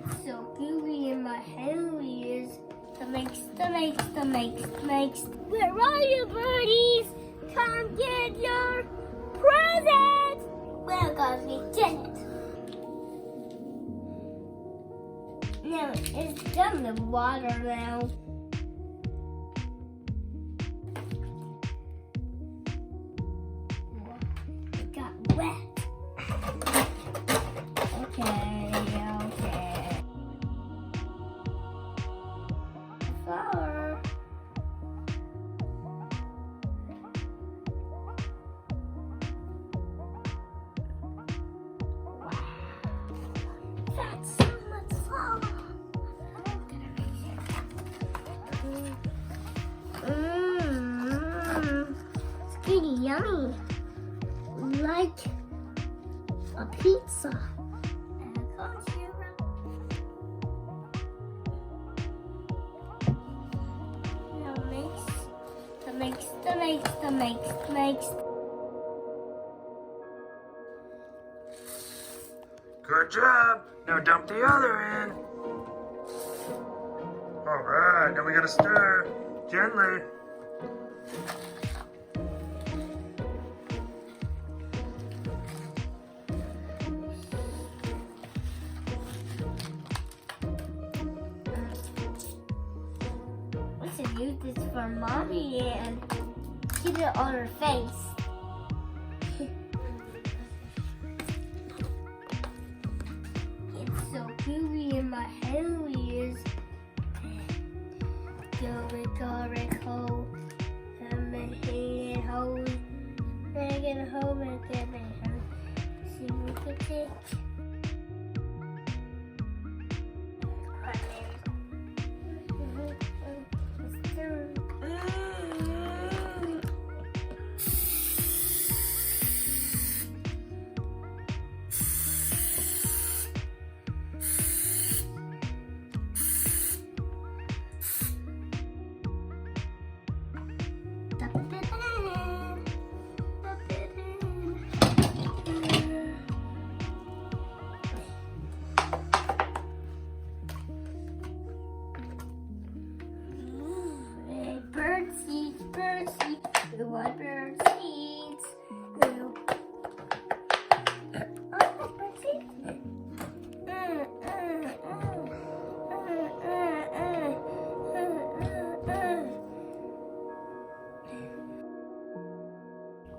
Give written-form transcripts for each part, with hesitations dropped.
It's so gooey in my ears. Stomachs. Where are you, birdies? Come get your present. Well, guys, we did it. Now it's done the water now. It got wet. Okay. Flower. Wow. That's so much flour. It's pretty yummy. Like a pizza. Makes. Good job. Now dump the other in. All right, now we gotta stir gently. We should use this for mommy and get it on her face. It's so gooey in my ears. Go, I'm making holes. Making a hole and get my hair. See what we can take. Bird seeds. We want bird seeds. Bird seeds.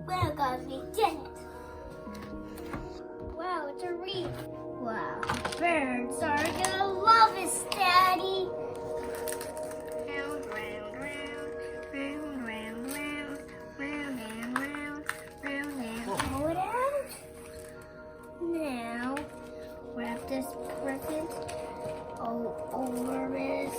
Well, guys, we did it. Wow, it's a wreath. Wow, birds are gonna love this, Daddy. Pull it out. Now, wrap this present over this.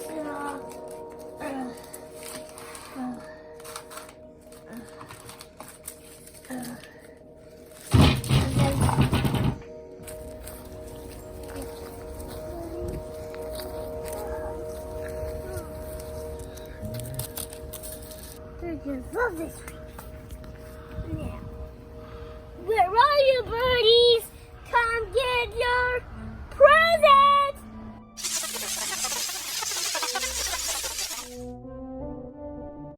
I love this.